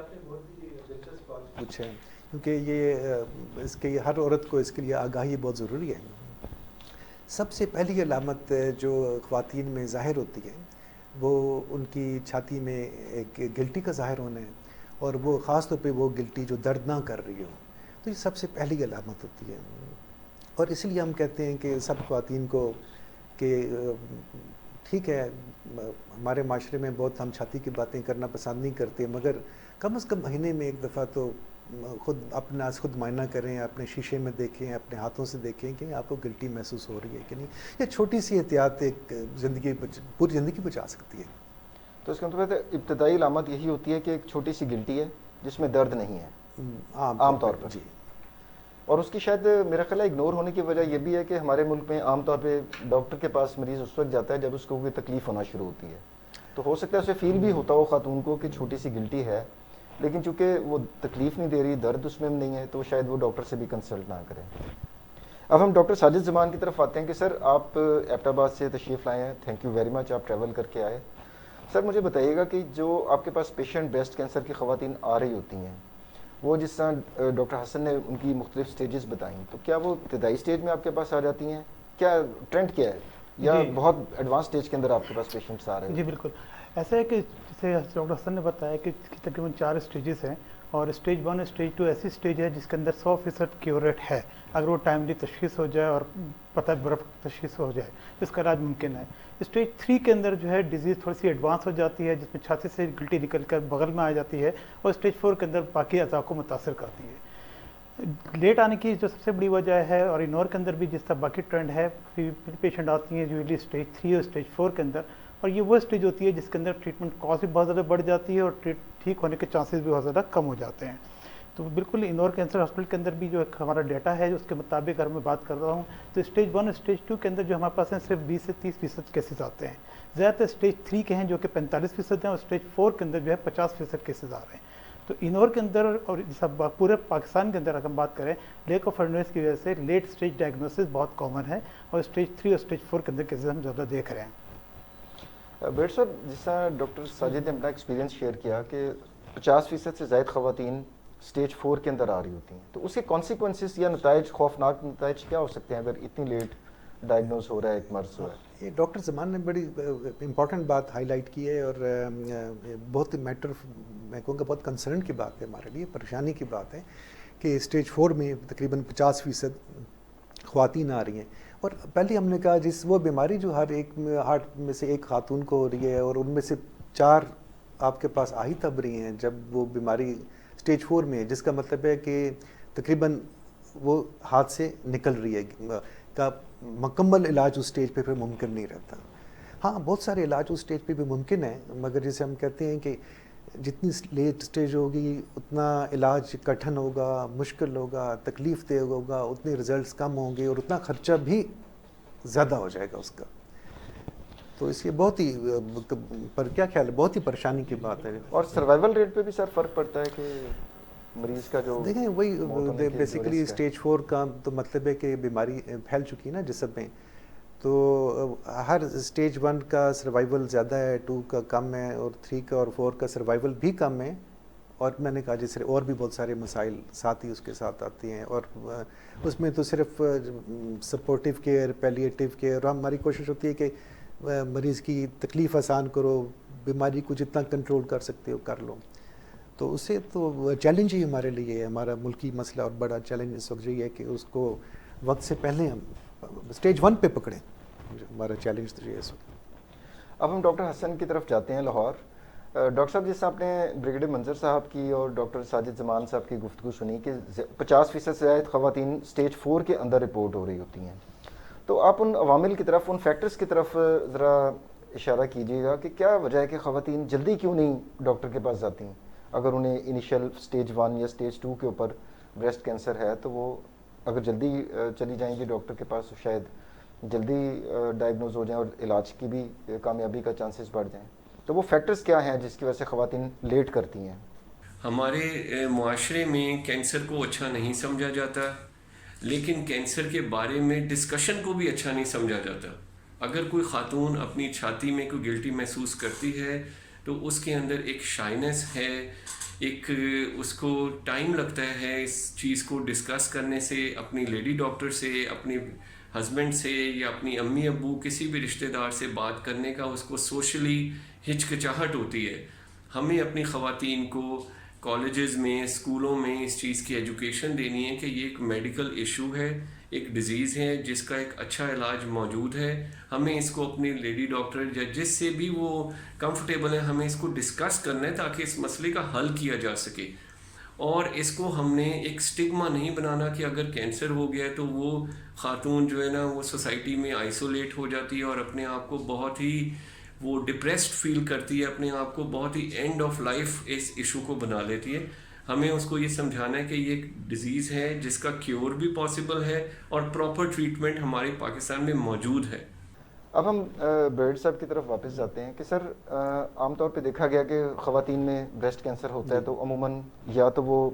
آپ نے بہت ہی دلچسپ بات پوچھا ہے، کیونکہ یہ اس کے ہر عورت کو اس کے لیے آگاہی بہت ضروری ہے. سب سے پہلی علامت جو خواتین میں ظاہر ہوتی ہے وہ ان کی چھاتی میں ایک گلٹی کا ظاہر ہونا ہے، اور وہ خاص طور پہ وہ گلٹی جو درد نہ کر رہی ہو، تو یہ سب سے پہلی علامت ہوتی ہے. اور اس لیے ہم کہتے ہیں کہ سب خواتین کو کہ ٹھیک ہے ہمارے معاشرے میں بہت ہم چھاتی کی باتیں کرنا پسند نہیں کرتے، مگر کم از کم مہینے میں ایک دفعہ تو خود معائنہ کریں، اپنے شیشے میں دیکھیں، اپنے ہاتھوں سے دیکھیں کہ آپ کو گلٹی محسوس ہو رہی ہے کہ نہیں. یہ چھوٹی سی احتیاط ایک پوری زندگی بچا سکتی ہے. تو اس کا مطلب ابتدائی علامت یہی ہوتی ہے کہ ایک چھوٹی سی گلٹی ہے جس میں درد نہیں ہے عام طور پر. جی. اور اس کی شاید میرا خیال ہے اگنور ہونے کی وجہ یہ بھی ہے کہ ہمارے ملک میں عام طور پہ ڈاکٹر کے پاس مریض اس وقت جاتا ہے جب اس کو کوئی تکلیف ہونا شروع ہوتی ہے. تو ہو سکتا ہے اسے فیل بھی ہوتا ہو خاتون کو کہ چھوٹی سی گلٹی ہے، لیکن چونکہ وہ تکلیف نہیں دے رہی، درد اس میں نہیں ہے، تو شاید وہ ڈاکٹر سے بھی کنسلٹ نہ کریں. اب ہم ڈاکٹر ساجد زمان کی طرف آتے ہیں کہ سر آپ ایبٹ آباد سے تشریف لائے ہیں، تھینک یو ویری مچ، آپ ٹریول کر کے آئے. سر مجھے بتائیے گا کہ جو آپ کے پاس پیشنٹ بریسٹ کینسر کی خواتین آ رہی ہوتی ہیں، وہ جس طرح ڈاکٹر حسن نے ان کی مختلف سٹیجز بتائیں، تو کیا وہ ابتدائی سٹیج میں آپ کے پاس آ جاتی ہیں؟ کیا ٹرینڈ کیا ہے، یا بہت ایڈوانس سٹیج کے اندر آپ کے پاس پیشنٹس آ رہے ہیں؟ جی بالکل ایسا ہے کہ جیسے ڈاکٹر حسن نے بتایا کہ تقریباً 4 اسٹیجز ہیں، اور اسٹیج 1 اسٹیج 2 ایسی اسٹیج ہے جس کے اندر 100% کیور ریٹ ہے اگر وہ ٹائملی تشخیص ہو جائے اور پتہ برف تشخیص ہو جائے، اس کا علاج ممکن ہے. اسٹیج 3 کے اندر جو ہے ڈیزیز تھوڑی سی ایڈوانس ہو جاتی ہے، جس میں چھاتی سے گلٹی نکل کر بغل میں آ جاتی ہے، اور اسٹیج 4 کے اندر باقی اعضاء کو متاثر کرتی ہے. لیٹ آنے کی جو سب سے بڑی وجہ ہے، اور انور کے اندر بھی جس طرح باقی ٹرینڈ ہے، پیشنٹ آتی ہیں یوزلی اسٹیج 3 اور اسٹیج 4 کے اندر، اور یہ وہ اسٹیج ہوتی ہے جس کے اندر ٹریٹمنٹ کاسٹ بھی بہت زیادہ بڑھ جاتی ہے اور ٹھیک ہونے کے چانسز بھی بہت زیادہ کم ہو جاتے ہیں. تو بالکل انور کینسر ہاسپٹل کے اندر بھی جو ایک ہمارا ڈیٹا ہے اس کے مطابق اگر میں بات کر رہا ہوں تو اسٹیج 1 اسٹیج 2 کے اندر جو ہمارے پاس ہیں صرف 20 سے 30% کیسز آتے ہیں. زیادہ تر اسٹیج 3 کے ہیں جو کہ 45% ہیں، اور اسٹیج 4 کے اندر جو ہے 50% کیسز آ رہے ہیں. تو انور کے اندر اور سب پورے پاکستان کے اندر اگر ہم بات کریں لیک آف اویئرنیس کی وجہ سے لیٹ اسٹیج ڈائگنوسس بہت کامن ہے، اور اسٹیج 3 اور اسٹیج 4 کے اندر کیسز ہم زیادہ دیکھ رہے ہیں. بیٹ صاحب، جس طرح ڈاکٹر ساجد نے اپنا ایکسپیرینس شیئر کیا کہ 50% سے زائد خواتین اسٹیج 4 کے اندر آ رہی ہوتی ہیں، تو اس کے کانسیکوینسز یا نتائج، خوفناک نتائج کیا ہو سکتے ہیں اگر اتنی لیٹ ڈائگنوز ہو رہا ہے ایک مرض ہوا ہے؟ یہ ڈاکٹر زمان نے بڑی امپورٹنٹ بات ہائی لائٹ کی ہے، اور بہت میٹر میں کہوں گا بہت کنسرن کی بات ہے ہمارے لیے، پریشانی کی بات ہے کہ اسٹیج 4 میں تقریباً 50% خواتین آ رہی ہیں. اور پہلے ہم نے کہا جس وہ بیماری جو ہر ایک میں سے ایک خاتون کو ہو رہی ہے، اور ان میں سے 4 آپ کے پاس آ ہی تب رہی ہیں جب وہ بیماری اسٹیج 4 میں ہے، جس کا مطلب ہے کہ تقریباً وہ ہاتھ سے نکل رہی ہے، کا مکمل علاج اس اسٹیج پہ پھر ممکن نہیں رہتا. ہاں بہت سارے علاج اس اسٹیج پہ بھی ممکن ہیں، مگر جیسے ہم کہتے ہیں کہ جتنی لیٹ اسٹیج ہوگی اتنا علاج کٹھن ہوگا، مشکل ہوگا، تکلیف دہ ہوگا، اتنے رزلٹس کم ہوں گے، اور اتنا خرچہ بھی زیادہ ہو جائے گا اس کا. تو اس یہ بہت ہی پر کیا خیال ہے، بہت ہی پریشانی کی بات ہے. اور سروائیول ریٹ پہ بھی سر فرق پڑتا ہے کہ مریض کا جو دیکھیں وہی بیسیکلی اسٹیج 4 کا تو مطلب ہے کہ بیماری پھیل چکی ہے نا جسم میں، تو ہر اسٹیج 1 کا سروائیول زیادہ ہے، 2 کا کم ہے، اور 3 کا اور 4 کا سروائیول بھی کم ہے. اور میں نے کہا جیسے اور بھی بہت سارے مسائل ساتھ ہی اس کے ساتھ آتے ہیں، اور اس میں تو صرف سپورٹیو کیئر، پیلیٹیو کیئر، اور ہماری کوشش ہوتی ہے کہ مریض کی تکلیف آسان کرو، بیماری کو جتنا کنٹرول کر سکتے ہو کر لو. تو اسے تو چیلنج ہی ہمارے لیے ہے، ہمارا ملکی مسئلہ اور بڑا چیلنج اس وقت یہ ہے کہ اس کو وقت سے پہلے ہم اسٹیج 1 پہ پکڑیں. ہمارا چیلنج تو یہ ہے اس وقت. اب ہم ڈاکٹر حسن کی طرف جاتے ہیں لاہور. ڈاکٹر صاحب، جیسے آپ نے بریگیڈیئر منظر صاحب کی اور ڈاکٹر ساجد زمان صاحب کی گفتگو سنی کہ 50% سے زائد خواتین اسٹیج 4 کے اندر رپورٹ ہو رہی ہوتی ہیں، تو آپ ان عوامل کی طرف، ان فیکٹرز کی طرف ذرا اشارہ کیجیے گا کہ کیا وجہ ہے کہ خواتین جلدی کیوں نہیں ڈاکٹر کے پاس جاتی ہیں؟ اگر انہیں انیشیل اسٹیج 1 یا اسٹیج 2 کے اوپر بریسٹ کینسر ہے تو وہ اگر جلدی چلی جائیں گی ڈاکٹر کے پاس تو شاید جلدی ڈائگنوز ہو جائیں اور علاج کی بھی کامیابی کا چانسز بڑھ جائیں. تو وہ فیکٹرز کیا ہیں جس کی وجہ سے خواتین لیٹ کرتی ہیں؟ ہمارے معاشرے میں کینسر کو اچھا نہیں سمجھا جاتا، لیکن کینسر کے بارے میں ڈسکشن کو بھی اچھا نہیں سمجھا جاتا. اگر کوئی خاتون اپنی چھاتی میں کوئی گلٹی محسوس کرتی ہے تو اس کے اندر ایک شائنس ہے، ایک اس کو ٹائم لگتا ہے اس چیز کو ڈسکس کرنے سے اپنی لیڈی ڈاکٹر سے, اپنی ہسبینڈ سے یا اپنی امی ابو کسی بھی رشتہ دار سے بات کرنے کا اس کو سوشلی ہچکچاہٹ ہوتی ہے. ہمیں اپنی خواتین کو کالجز میں, اسکولوں میں اس چیز کی ایجوکیشن دینی ہے کہ یہ ایک میڈیکل ایشو ہے, ایک ڈیزیز ہے جس کا ایک اچھا علاج موجود ہے. ہمیں اس کو اپنی لیڈی ڈاکٹر یا جس سے بھی وہ کمفرٹیبل ہے ہمیں اس کو ڈسکس کرنا ہے تاکہ اس مسئلے کا حل کیا جا سکے. اور اس کو ہم نے ایک سٹگما نہیں بنانا کہ اگر کینسر ہو گیا ہے تو وہ خاتون جو ہے نا وہ سوسائٹی میں آئسولیٹ ہو جاتی ہے اور اپنے آپ کو بہت ہی وہ ڈپریسڈ فیل کرتی ہے, اپنے آپ کو بہت ہی اینڈ آف لائف اس ایشو کو بنا لیتی ہے. ہمیں اس کو یہ سمجھانا ہے کہ یہ ایک ڈیزیز ہے جس کا کیور بھی پاسبل ہے اور پراپر ٹریٹمنٹ ہمارے پاکستان میں موجود ہے. اب ہم برڈ صاحب کی طرف واپس جاتے ہیں کہ سر عام طور پہ دیکھا گیا کہ خواتین میں بریسٹ کینسر ہوتا ہے تو عموماً یا تو وہ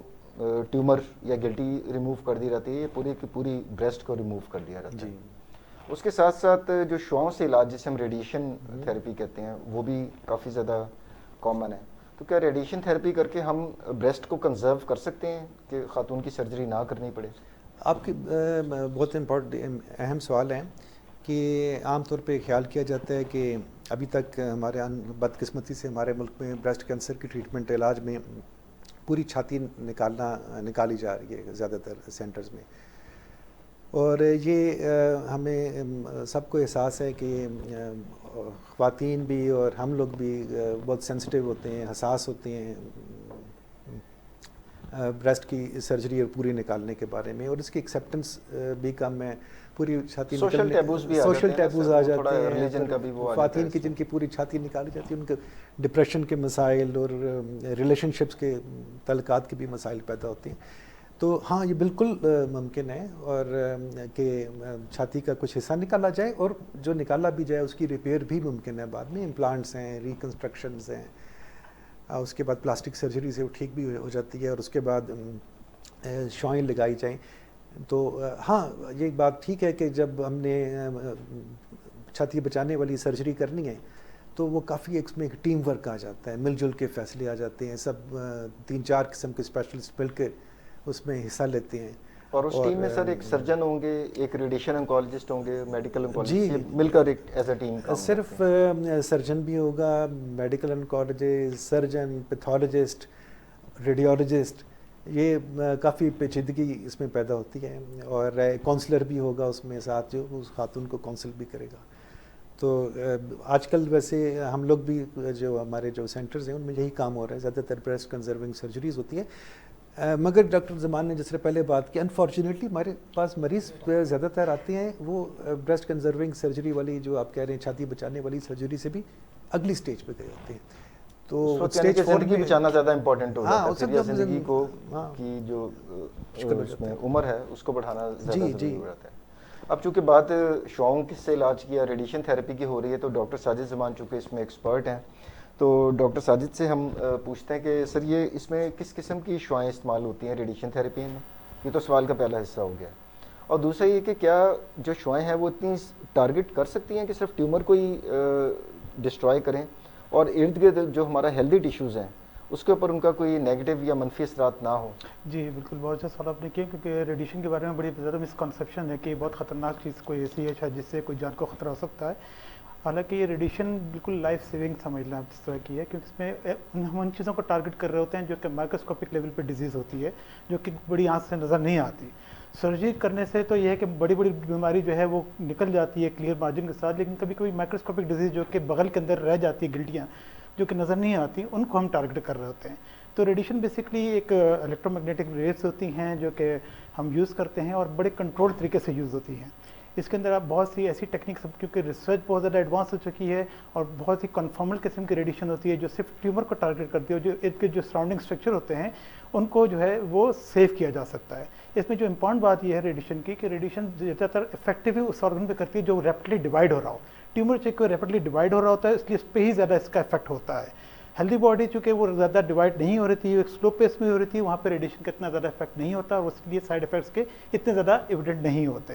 ٹیومر یا گلٹی ریموو کر دی جاتی ہے یا پوری کی پوری بریسٹ کو ریموو کر دیا جاتا ہے. اس کے ساتھ ساتھ جو شعاؤں سے علاج جسے ہم ریڈیشن تھیراپی کہتے ہیں وہ بھی کافی زیادہ کامن ہے. تو کیا ریڈیشن تھیراپی کر کے ہم بریسٹ کو کنزرو کر سکتے ہیں کہ خاتون کی سرجری نہ کرنی پڑے؟ آپ کی بہت امپورٹنٹ اہم سوال ہے کہ عام طور پہ خیال کیا جاتا ہے کہ ابھی تک ہمارے بدقسمتی سے ہمارے ملک میں بریسٹ کینسر کی ٹریٹمنٹ علاج میں پوری چھاتی نکالی جا رہی ہے زیادہ تر سینٹرز میں. اور یہ ہمیں سب کو احساس ہے کہ خواتین بھی اور ہم لوگ بھی بہت سینسٹیو ہوتے ہیں, حساس ہوتے ہیں بریسٹ کی سرجری اور پوری نکالنے کے بارے میں, اور اس کی ایکسیپٹنس بھی کم ہے. پوری چھاتی سوشل ٹیبوز آ جاتے ہیں. خواتین کی جن کی پوری چھاتی نکالی جاتی ہے ان کے ڈپریشن کے مسائل اور ریلیشن شپس کے تعلقات کے بھی مسائل پیدا ہوتے ہیں. تو ہاں یہ بالکل ممکن ہے اور کہ چھاتی کا کچھ حصہ نکالا جائے, اور جو نکالا بھی جائے اس کی ریپیئر بھی ممکن ہے. بعد میں امپلانٹس ہیں, ریکنسٹرکشنز ہیں, اس کے بعد پلاسٹک سرجری سے وہ ٹھیک بھی ہو جاتی ہے, اور اس کے بعد شعائیں لگائی جائیں. تو ہاں یہ بات ٹھیک ہے کہ جب ہم نے چھاتی بچانے والی سرجری کرنی ہے تو وہ کافی اس میں ایک ٹیم ورک آ جاتا ہے, مل جل کے فیصلے آ جاتے ہیں. سب 3-4 قسم کے اسپیشلسٹ مل کے اس میں حصہ لیتے ہیں. اور اس ٹیم میں سر ایک سرجن ہوں گے, ایک ریڈیشن انکولوجسٹ ہوں گے, میڈیکل انکولوجسٹ, مل کر ایک ایز اے ٹیم صرف سرجن بھی ہوگا, میڈیکل انکولوجسٹ, سرجن, پیتھولوجسٹ, ریڈیولوجسٹ, یہ کافی پیچیدگی اس میں پیدا ہوتی ہے. اور کونسلر بھی ہوگا اس میں ساتھ جو اس خاتون کو کونسل بھی کرے گا. تو آج کل ویسے ہم لوگ بھی جو ہمارے جو سینٹرز ہیں ان میں یہی کام ہو رہا ہے, زیادہ تر بریسٹ کنزرونگ سرجریز ہوتی ہیں. مگر ڈاکٹر زمان نے جس سے پہلے بات کی, انفارچونیٹلی ہمارے پاس مریض زیادہ تر آتے ہیں وہ بریسٹ کنزرونگ سرجری والی جو آپ کہہ رہے ہیں چھاتی بچانے والی سرجری سے بھی اگلی سٹیج پہ گئے ہوتے ہیں. تو اسٹیج 4 کی بچانا زیادہ امپورٹنٹ ہو جاتا ہے, زندگی کو کی جو عمر ہے اس کو بڑھانا زیادہ ضروری ہو جاتا ہے. اب چونکہ بات شعاؤں سے علاج کی یا ریڈیشن تھیراپی کی ہو رہی ہے تو ڈاکٹر ساجد زمان چونکہ اس میں ایکسپرٹ ہیں, تو ڈاکٹر ساجد سے ہم پوچھتے ہیں کہ سر یہ اس میں کس قسم کی شعائیں استعمال ہوتی ہیں ریڈیشن تھیراپی میں؟ یہ تو سوال کا پہلا حصہ ہو گیا. اور دوسرا یہ کہ کیا جو شعائیں ہیں وہ اتنی ٹارگٹ کر سکتی ہیں کہ صرف ٹیومر کو ہی ڈسٹرائے کریں اور ارد گرد جو ہمارا ہیلدی ٹیشوز ہیں اس کے اوپر ان کا کوئی نیگیٹو یا منفی اثرات نہ ہو؟ جی بالکل, بہت اچھا سوال آپ نے کیا, کیونکہ ریڈیشن کے بارے میں بڑی زیادہ مسکنسیپشن ہے کہ بہت خطرناک چیز کوئی ایسی ہے شاید جس سے کوئی جان کو خطرہ ہو سکتا ہے. حالانکہ یہ ریڈیشن بالکل لائف سیونگ سمجھ لیں آپ اس طرح کی ہے, کیونکہ اس میں ہم ان چیزوں کو ٹارگٹ کر رہے ہوتے ہیں جو کہ مائکروسکوپک لیول پہ ڈیزیز ہوتی ہے جو کہ بڑی آنکھ سے نظر نہیں آتی. سرجری کرنے سے تو یہ ہے کہ بڑی بڑی بیماری جو ہے وہ نکل جاتی ہے کلیئر مارجن کے ساتھ, لیکن کبھی کبھی مائکروسکوپک ڈیزیز جو کہ بغل کے اندر رہ جاتی ہے, گلٹیاں جو کہ نظر نہیں آتی, ان کو ہم ٹارگٹ کر رہے ہوتے ہیں. تو ریڈیشن بیسکلی ایک الیکٹرو میگنیٹک ریز ہوتی ہیں جو کہ ہم یوز کرتے ہیں اور بڑے کنٹرول طریقے سے یوز ہوتی ہیں. اس کے اندر آپ بہت سی ایسی ٹیکنیکس, کیونکہ ریسرچ بہت زیادہ ایڈوانس ہو چکی ہے اور بہت سی کنفارمل قسم کی ریڈیشن ہوتی ہے جو صرف ٹیومر کو ٹارگٹ کرتی ہے, جو ارد گرد جو سراؤنڈنگ اسٹرکچر ہوتے ہیں ان کو جو ہے وہ سیو کیا جا سکتا ہے. اس میں جو امپورٹنٹ بات یہ ہے ریڈیشن کی کہ ریڈیشن زیادہ تر افیکٹو اس آرگن پہ کرتی ہے جو ریپڈلی ڈیوائڈ ہو رہا ہو. ٹیومر چیک کو ریپڈلی ڈیوائڈ ہو رہا ہوتا ہے, اس لیے اس پہ ہی زیادہ اس کا افیکٹ ہوتا ہے. ہیلدی باڈی چونکہ وہ زیادہ ڈیوائڈ نہیں ہو رہی تھی, ایک سلو پیس میں ہو رہی تھی, وہاں پہ ریڈیشن کا اتنا زیادہ افیکٹ نہیں ہوتا اور اس لیے سائڈ افیکٹس کے اتنے زیادہ ایویڈنٹ نہیں ہوتے.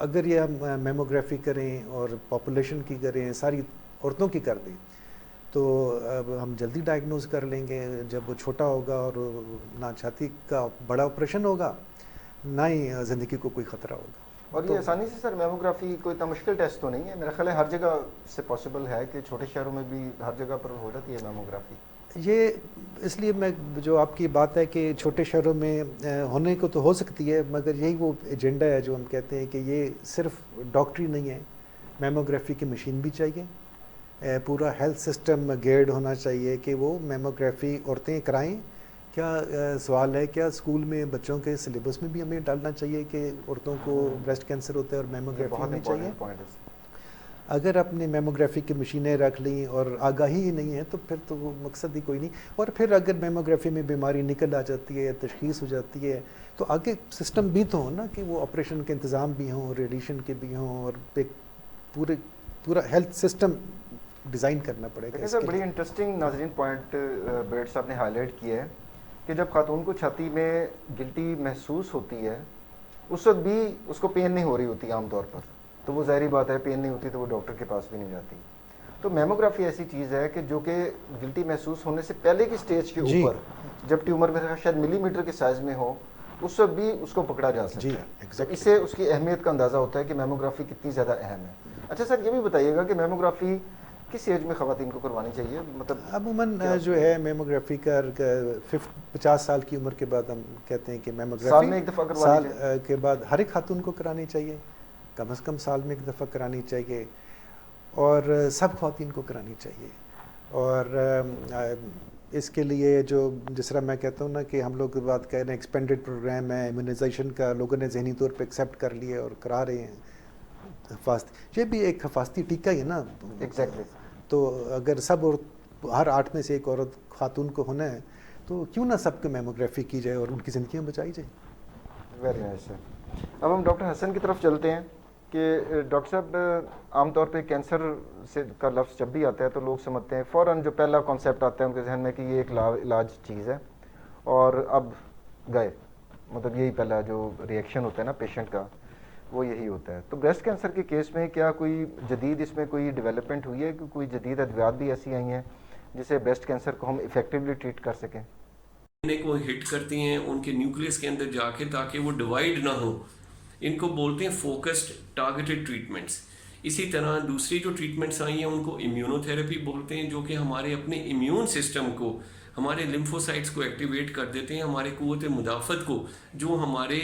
اگر یہ ہم میموگرافی کریں اور پاپولیشن کی کریں، ساری عورتوں کی کر دیں، تو اب ہم جلدی ڈائگنوز کر لیں گے جب وہ چھوٹا ہوگا، اور نہ چھاتی کا بڑا آپریشن ہوگا، نہ ہی زندگی کو کوئی خطرہ ہوگا. اور یہ آسانی سے سر میموگرافی کوئی اتنا مشکل ٹیسٹ تو نہیں ہے؟ میرا خیال ہے ہر جگہ سے پاسبل ہے کہ چھوٹے شہروں میں بھی ہر جگہ پر ہو جاتی ہے میموگرافی. یہ اس لیے میں جو آپ کی بات ہے کہ چھوٹے شہروں میں ہونے کو تو ہو سکتی ہے، مگر یہی وہ ایجنڈا ہے جو ہم کہتے ہیں کہ یہ صرف ڈاکٹری نہیں ہے، میموگرافی کی مشین بھی چاہیے، پورا ہیلتھ سسٹم گیئرڈ ہونا چاہیے کہ وہ میموگرافی عورتیں کرائیں. کیا سوال ہے، کیا اسکول میں بچوں کے سلیبس میں بھی ہمیں ڈالنا چاہیے کہ عورتوں کو بریسٹ کینسر ہوتا ہے اور میموگرافی ہونی چاہیے؟ اگر آپ نے میموگرافی کی مشینیں رکھ لیں اور آگاہی ہی نہیں ہے تو پھر تو وہ مقصد ہی کوئی نہیں. اور پھر اگر میموگرافی میں بیماری نکل آ جاتی ہے، تشخیص ہو جاتی ہے، تو آگے سسٹم بھی تو ہو نا کہ وہ آپریشن کے انتظام بھی ہوں، ریڈیشن کے بھی ہوں، اور ایک پورا ہیلتھ سسٹم ڈیزائن کرنا پڑے گا. سر بڑی انٹرسٹنگ ناظرین پوائنٹ بریٹ صاحب نے ہائی لائٹ کیا ہے کہ جب خاتون کو چھاتی میں گلٹی محسوس ہوتی ہے اس وقت بھی اس کو پین نہیں ہو رہی ہوتی عام طور پر، تو وہ ظاہری بات ہے پین نہیں ہوتی تو وہ ڈاکٹر کے پاس بھی نہیں جاتی. تو میموگرافی ایسی چیز ہے کہ جو کہ گلٹی محسوس ہونے سے پہلے کی سٹیج کے اوپر جب ٹیومر میں شاید ملی میٹر کے سائز میں ہو اس وقت بھی اس کو پکڑا جا سکتا ہے. اس سے اس کی اہمیت کا اندازہ ہوتا ہے کہ میموگرافی کتنی زیادہ اہم ہے. اچھا سر یہ بھی بتائیے گا کہ میموگرافی کس ایج میں خواتین کو کروانی چاہیے؟ مطلب عموماً جو ہے میموگرافی کا 50 سال کی عمر کے بعد ہم کہتے ہیں کہ میموگرافی سال میں ایک دفعہ سال کے بعد ہر ایک خاتون کو کرانی چاہیے، کم از کم سال میں ایک دفعہ کرانی چاہیے، اور سب خواتین کو کرانی چاہیے. اور اس کے لیے جو جس طرح میں کہتا ہوں نا کہ ہم لوگ بات کہہ رہے ہیں ایکسپینڈڈ پروگرام ہے امیونائزیشن کا، لوگوں نے ذہنی طور پہ ایکسیپٹ کر لیے اور کرا رہے ہیں. یہ بھی ایک حفاظتی ٹیکہ ہی ہے نا. ایگزیکٹلی. تو اگر سب ہر 8 میں سے ایک عورت خاتون کو ہونا ہے تو کیوں نہ سب کو میموگرافی کی جائے اور ان کی زندگیاں بچائی جائے. ویری نائس سر. اب ہم ڈاکٹر حسن کی طرف چلتے ہیں کہ ڈاکٹر صاحب عام طور پہ کینسر سے کا لفظ جب بھی آتا ہے تو لوگ سمجھتے ہیں فوراً جو پہلا کانسیپٹ آتا ہے ان کے ذہن میں کہ یہ ایک علاج چیز ہے اور اب گئے، مطلب یہی پہلا جو ریئیکشن ہوتا ہے نا پیشنٹ کا وہ یہی ہوتا ہے. تو بریسٹ کینسر کے کیس میں کیا کوئی جدید اس میں کوئی ڈیولپمنٹ ہوئی ہے کہ کوئی جدید ادویات بھی ایسی آئی ہیں جسے بریسٹ کینسر کو ہم افیکٹولی ٹریٹ کر سکیں؟ کو ہٹ کرتی ہیں ان کے نیوکلیس کے اندر جا کے تاکہ وہ ڈیوائڈ نہ ہو. ان کو بولتے ہیں فوکسڈ ٹارگیٹڈ ٹریٹمنٹس. اسی طرح دوسری جو ٹریٹمنٹس آئی ہیں ان کو امیونو تھراپی بولتے ہیں، جو کہ ہمارے اپنے امیون سسٹم کو، ہمارے لیمفوسائٹس کو ایکٹیویٹ کر دیتے ہیں، ہمارے قوت مدافعت کو جو ہمارے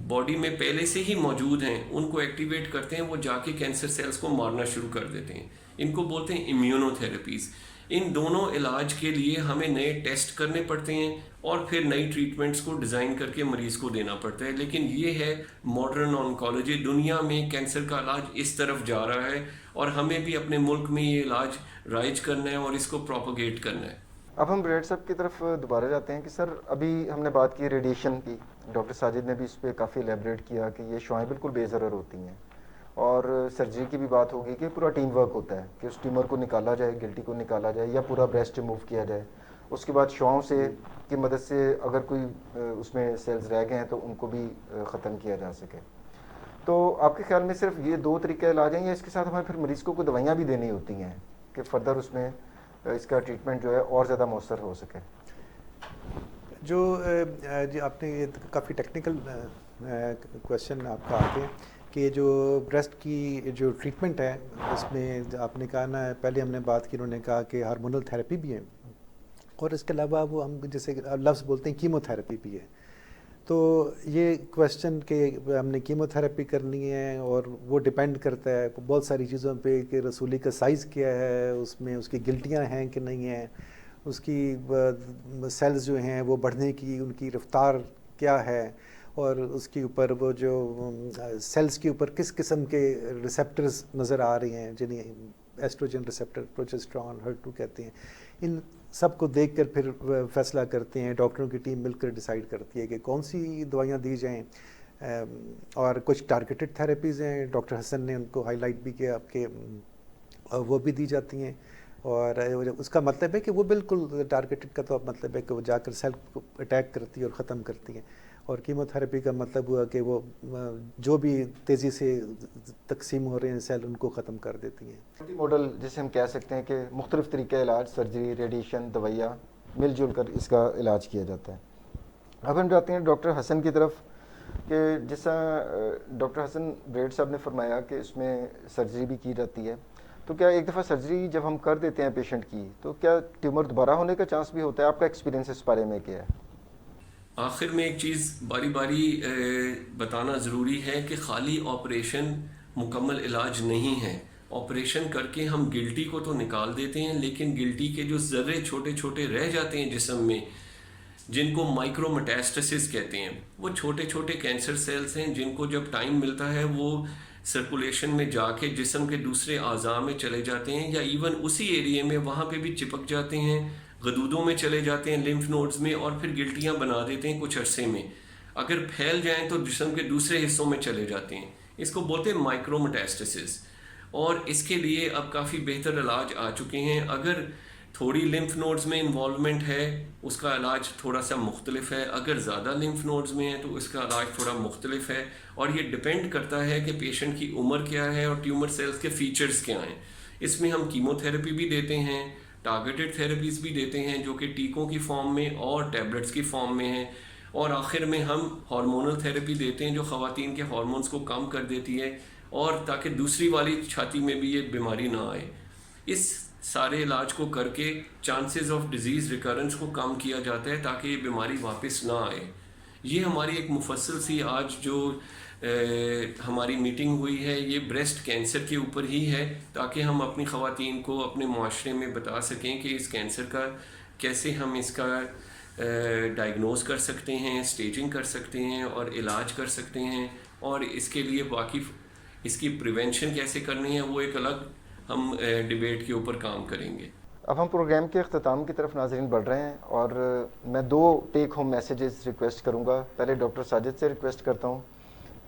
باڈی میں پہلے سے ہی موجود ہیں ان کو ایکٹیویٹ کرتے ہیں، وہ جا کے کینسر سیلز کو مارنا شروع کر دیتے ہیں. ان کو بولتے ہیں امیونو تھراپیز. ان دونوں علاج کے لیے ہمیں نئے ٹیسٹ کرنے پڑتے ہیں اور پھر نئی ٹریٹمنٹس کو ڈیزائن کر کے مریض کو دینا پڑتا ہے. لیکن یہ ہے ماڈرن آنکولوجی. دنیا میں کینسر کا علاج اس طرف جا رہا ہے اور ہمیں بھی اپنے ملک میں یہ علاج رائج کرنا ہے اور اس کو پروپیگیٹ کرنا ہے. اب ہم بریٹ صاحب کی طرف دوبارہ جاتے ہیں کہ سر ابھی ہم نے بات کی ریڈیشن کی، ڈاکٹر ساجد نے بھی اس پہ کافی الیبریٹ کیا کہ یہ شعاعیں بالکل بے ضرر ہوتی ہیں، اور سرجری کی بھی بات ہوگی کہ پورا ٹیم ورک ہوتا ہے کہ اس ٹیومر کو نکالا جائے، گلٹی کو نکالا جائے یا پورا بریسٹ ریموو کیا جائے. اس کے بعد شعاؤں سے کی مدد سے اگر کوئی اس میں سیلز رہ گئے ہیں تو ان کو بھی ختم کیا جا سکے. تو آپ کے خیال میں صرف یہ 2 طریقے علاج ہیں یا اس کے ساتھ ہمیں پھر مریض کو کوئی دوائیاں بھی دینی ہوتی ہیں کہ فردر اس میں اس کا ٹریٹمنٹ جو ہے اور زیادہ مؤثر ہو سکے؟ جو آپ نے یہ کافی ٹیکنیکل کویشچن آپ کا آتے ہیں کہ جو بریسٹ کی جو ٹریٹمنٹ ہے اس میں آپ نے کہا نا، پہلے ہم نے بات کی، انہوں نے کہا کہ ہارمونل تھراپی بھی ہے اور اس کے علاوہ وہ ہم جیسے لفظ بولتے ہیں کیمو تھراپی بھی ہے. تو یہ کویشچن کہ ہم نے کیمو تھراپی کرنی ہے اور وہ ڈپینڈ کرتا ہے بہت ساری چیزوں پہ کہ رسولی کا سائز کیا ہے، اس میں اس کی گلٹیاں ہیں کہ نہیں ہیں، اس کی سیلز جو ہیں وہ بڑھنے کی ان کی رفتار کیا ہے، اور اس کے اوپر وہ جو سیلز کے اوپر کس قسم کے ریسیپٹرز نظر آ رہی ہیں، جنہیں ایسٹروجن ریسیپٹر، پروجسٹرون، HER2 کہتے ہیں. ان سب کو دیکھ کر پھر فیصلہ کرتے ہیں، ڈاکٹروں کی ٹیم مل کر ڈیسائیڈ کرتی ہے کہ کون سی دوائیاں دی جائیں. اور کچھ ٹارگیٹڈ تھراپیز ہیں، ڈاکٹر حسن نے ان کو ہائی لائٹ بھی کیا کہ وہ بھی دی جاتی ہیں. اور اس کا مطلب ہے کہ وہ بالکل ٹارگیٹڈ کا تو مطلب ہے کہ وہ جا کر سیل کو اٹیک کرتی ہے اور ختم کرتی ہیں. اور کیموتھراپی کا مطلب ہوا کہ وہ جو بھی تیزی سے تقسیم ہو رہے ہیں سیل ان کو ختم کر دیتی ہیں. ملٹی ماڈل جسے ہم کہہ سکتے ہیں کہ مختلف طریقے علاج، سرجری، ریڈیشن، دوائیاں مل جل کر اس کا علاج کیا جاتا ہے. اب ہم جاتے ہیں ڈاکٹر حسن کی طرف کہ جیسا ڈاکٹر حسن بریڈ صاحب نے فرمایا کہ اس میں سرجری بھی کی جاتی ہے، تو کیا ایک دفعہ سرجری جب ہم کر دیتے ہیں پیشنٹ کی تو کیا ٹیومر دوبارہ ہونے کا چانس بھی ہوتا ہے؟ آپ کا ایکسپیرینس اس بارے میں کیا ہے؟ آخر میں ایک چیز باری باری بتانا ضروری ہے کہ خالی آپریشن مکمل علاج نہیں ہے. آپریشن کر کے ہم گلٹی کو تو نکال دیتے ہیں، لیکن گلٹی کے جو ذرے چھوٹے چھوٹے رہ جاتے ہیں جسم میں، جن کو مائکرو میٹاسٹاسس کہتے ہیں، وہ چھوٹے چھوٹے کینسر سیلز ہیں جن کو جب ٹائم ملتا ہے وہ سرکولیشن میں جا کے جسم کے دوسرے اعضاء میں چلے جاتے ہیں، یا ایون اسی ایریے میں وہاں پہ بھی چپک جاتے ہیں، غدودوں میں چلے جاتے ہیں، لمف نوڈز میں، اور پھر گلٹیاں بنا دیتے ہیں کچھ عرصے میں. اگر پھیل جائیں تو جسم کے دوسرے حصوں میں چلے جاتے ہیں. اس کو بولتے ہیں مائکرو میٹاسٹاسس. اور اس کے لیے اب کافی بہتر علاج آ چکے ہیں. اگر تھوڑی لمف نوڈز میں انوالومنٹ ہے اس کا علاج تھوڑا سا مختلف ہے، اگر زیادہ لمف نوڈز میں ہے تو اس کا علاج تھوڑا مختلف ہے، اور یہ ڈپینڈ کرتا ہے کہ پیشنٹ کی عمر کیا ہے اور ٹیومر سیلز کے فیچرز کیا ہیں. اس میں ہم کیمو تھراپی بھی دیتے ہیں، ٹارگیٹڈ تھراپیز بھی دیتے ہیں جو کہ ٹیکوں کی فارم میں اور ٹیبلٹس کی فارم میں ہیں، اور آخر میں ہم ہارمونل تھراپی دیتے ہیں جو خواتین کے ہارمونز کو کم کر دیتی ہے، اور تاکہ دوسری والی چھاتی میں بھی یہ بیماری نہ آئے. اس سارے علاج کو کر کے چانسز آف ڈیزیز ریکرنس کو کم کیا جاتا ہے تاکہ یہ بیماری واپس نہ آئے. یہ ہماری ایک مفصل سی آج جو ہماری میٹنگ ہوئی ہے یہ بریسٹ کینسر کے اوپر ہی ہے، تاکہ ہم اپنی خواتین کو اپنے معاشرے میں بتا سکیں کہ اس کینسر کا کیسے ہم اس کا ڈائگنوز کر سکتے ہیں، اسٹیجنگ کر سکتے ہیں اور علاج کر سکتے ہیں، اور اس کے لیے واقف اس کی پریونشن کیسے کرنی ہے وہ ایک الگ ہم ڈیبیٹ کے اوپر کام کریں گے. اب ہم پروگرام کے اختتام کی طرف ناظرین بڑھ رہے ہیں، اور میں 2 ٹیک ہوم میسیجز ریکویسٹ کروں گا. پہلے ڈاکٹر ساجد سے ریکویسٹ کرتا ہوں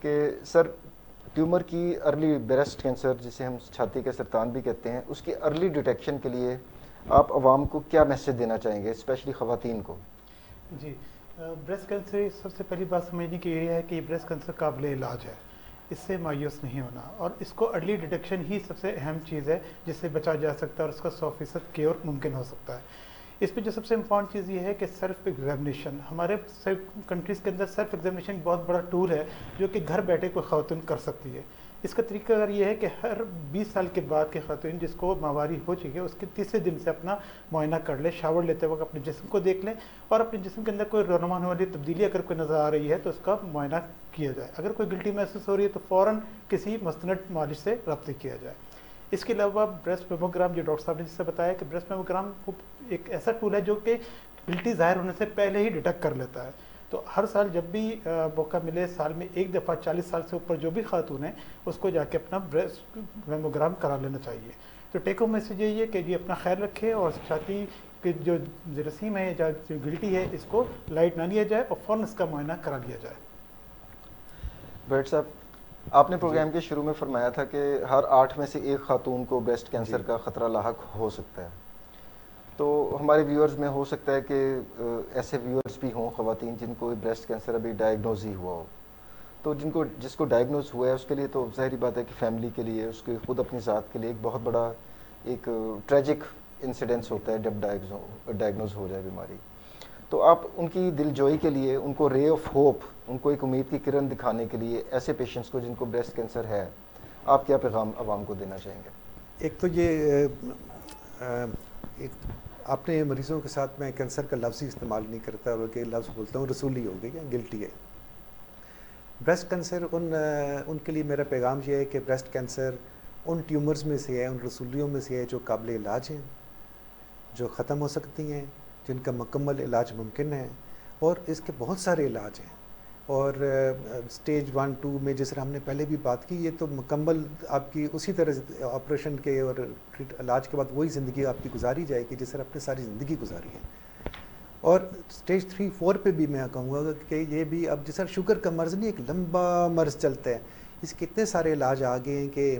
کہ سر ٹیومر کی ارلی بریسٹ کینسر جسے ہم چھاتی کے سرطان بھی کہتے ہیں، اس کی ارلی ڈیٹیکشن کے لیے آپ عوام کو کیا میسیج دینا چاہیں گے، اسپیشلی خواتین کو؟ جی، بریسٹ کینسر سب سے پہلی بات سمجھنے کی یہ ہے کہ یہ بریسٹ کینسر قابل علاج ہے، اس سے مایوس نہیں ہونا، اور اس کو ارلی ڈیٹیکشن ہی سب سے اہم چیز ہے جس سے بچا جا سکتا ہے اور اس کا 100% کیور ممکن ہو سکتا ہے. اس پہ جو سب سے امپورٹنٹ چیز یہ ہے کہ سیلف ایگزامینیشن. ہمارے کنٹریز کے اندر سیلف ایگزامینیشن بہت بڑا ٹول ہے جو کہ گھر بیٹھے کوئی خاتون کر سکتی ہے. اس کا طریقہ اگر یہ ہے کہ ہر 20 سال کے بعد کے خاتون جس کو ماہواری ہو چکی ہے اس کے تیسرے دن سے اپنا معائنہ کر لے، شاور لیتے وقت اپنے جسم کو دیکھ لیں، اور اپنے جسم کے اندر کوئی رونما ہونے والی تبدیلی اگر کوئی نظر آ رہی ہے تو اس کا معائنہ کیا جائے. اگر کوئی گلٹی محسوس ہو رہی ہے تو فوراً کسی مستند مالش سے رابطہ کیا جائے. اس کے علاوہ بریسٹ میموگرام جو ڈاکٹر صاحب نے جس سے بتایا کہ بریسٹ میموگرام ایک ایسا ٹول ہے جو کہ گلٹی ظاہر ہونے سے پہلے ہی ڈیٹیکٹ کر لیتا ہے. تو ہر سال جب بھی موقع ملے سال میں ایک دفعہ 40 سال سے اوپر جو بھی خاتون ہیں اس کو جا کے اپنا بریسٹ میموگرام کرا لینا چاہیے. تو ٹیک ہوم میسیج یہی ہے کہ یہ اپنا خیال رکھے اور چھاتی کی جو جراثیم ہے یا جو گلٹی ہے اس کو لائٹ نہ لیا جائے اور فوراً اس کا معائنہ کرا لیا جائے. بریڈ صاحب، آپ نے پروگرام کے شروع میں فرمایا تھا کہ ہر 8 میں سے 1 خاتون کو بریسٹ کینسر کا خطرہ لاحق ہو سکتا ہے. تو ہمارے ویورز میں ہو سکتا ہے کہ ایسے ویورز بھی ہوں خواتین جن کو بریسٹ کینسر ابھی ڈائگنوز ہی ہوا ہو. تو جس کو ڈائگنوز ہوا ہے اس کے لیے تو ظاہری بات ہے کہ فیملی کے لیے، اس کی خود اپنی ذات کے لیے ایک بہت بڑا ایک ٹریجک انسیڈنس ہوتا ہے جب ڈائگنوز ہو جائے بیماری. تو آپ ان کی دل جوئی کے لیے، ان کو رے آف ہوپ، ان کو ایک امید کی کرن دکھانے کے لیے ایسے پیشنٹس کو جن کو بریسٹ کینسر ہے، آپ کیا پیغام عوام کو دینا چاہیں گے؟ ایک تو یہ اپنے مریضوں کے ساتھ میں کینسر کا لفظ ہی استعمال نہیں کرتا بلکہ لفظ بولتا ہوں رسولی ہو گئی یا گلٹی ہے. بریسٹ کینسر ان کے لیے میرا پیغام یہ ہے کہ بریسٹ کینسر ان ٹیومرز میں سے ہے، ان رسولیوں میں سے ہے جو قابل علاج ہیں، جو ختم ہو سکتی ہیں، جن کا مکمل علاج ممکن ہے، اور اس کے بہت سارے علاج ہیں. اور سٹیج 1 2 میں جس طرح ہم نے پہلے بھی بات کی، یہ تو مکمل آپ کی اسی طرح آپریشن کے اور علاج کے بعد وہی زندگی آپ کی گزاری جائے گی جس طرح آپ نے ساری زندگی گزاری ہے. اور سٹیج 3 4 پہ بھی میں کہوں گا کہ یہ بھی اب جس طرح شوگر کا مرض نہیں، ایک لمبا مرض چلتا ہے، اس کے اتنے سارے علاج آ گئے ہیں کہ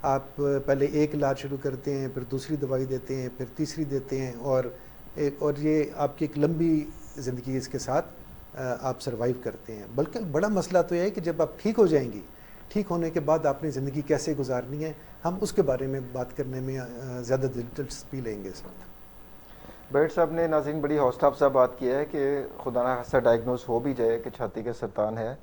آپ پہلے ایک علاج شروع کرتے ہیں، پھر دوسری دوائی دیتے ہیں، پھر تیسری دیتے ہیں، اور یہ آپ کی ایک لمبی زندگی اس کے ساتھ آپ سروائیو کرتے ہیں، بلکہ بڑا مسئلہ تو یہ ہے کہ جب آپ ٹھیک ہو جائیں گی، ٹھیک ہونے کے بعد آپ نے زندگی کیسے گزارنی ہے، ہم اس کے بارے میں بات کرنے میں زیادہ دلچسپی لیں گے اس وقت۔ بیٹ صاحب نے ناظرین بڑی حوصلہ افزا بات کی ہے کہ خدا نہ خاصہ ڈائگنوز ہو بھی جائے کہ چھاتی کا سرطان ہے،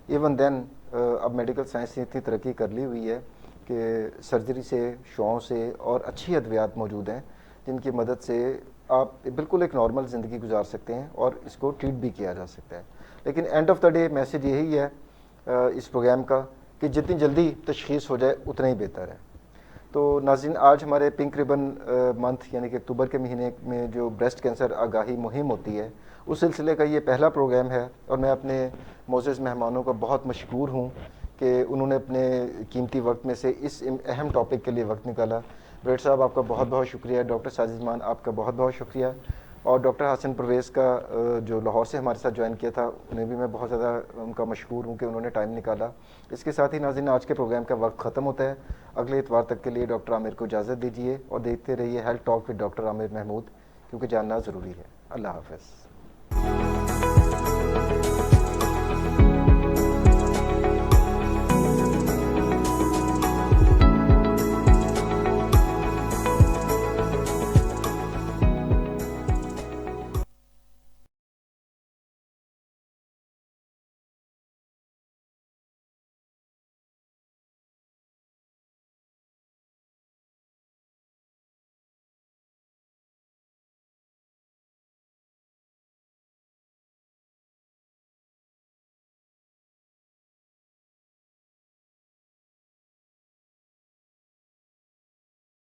ایون دین اب میڈیکل سائنس نے اتنی ترقی کر لی ہوئی ہے کہ سرجری سے، شعاؤں سے اور اچھی ادویات موجود ہیں جن کی مدد سے آپ بالکل ایک نارمل زندگی گزار سکتے ہیں اور اس کو ٹریٹ بھی کیا جا سکتا ہے۔ لیکن and of the day message یہی ہے اس پروگرام کا کہ جتنی جلدی تشخیص ہو جائے اتنا ہی بہتر ہے۔ تو ناظرین، آج ہمارے پنک ریبن منتھ یعنی کہ اکتوبر کے مہینے میں جو بریسٹ کینسر آگاہی مہم ہوتی ہے، اس سلسلے کا یہ پہلا پروگرام ہے، اور میں اپنے معزز مہمانوں کا بہت مشکور ہوں کہ انہوں نے اپنے قیمتی وقت میں سے اس اہم ٹاپک کے لیے وقت نکالا۔ بریٹ صاحب آپ کا بہت بہت شکریہ، ڈاکٹر ساجد مان آپ کا بہت بہت شکریہ، اور ڈاکٹر حسن پرویز کا جو لاہور سے ہمارے ساتھ جوائن کیا تھا انہیں بھی میں بہت زیادہ ان کا مشکور ہوں کہ انہوں نے ٹائم نکالا۔ اس کے ساتھ ہی ناظرین آج کے پروگرام کا وقت ختم ہوتا ہے۔ اگلے اتوار تک کے لیے ڈاکٹر عامر کو اجازت دیجیے اور دیکھتے رہیے ہیلتھ ٹاک ود ڈاکٹر عامر محمود، کیونکہ جاننا ضروری ہے۔ اللہ حافظ۔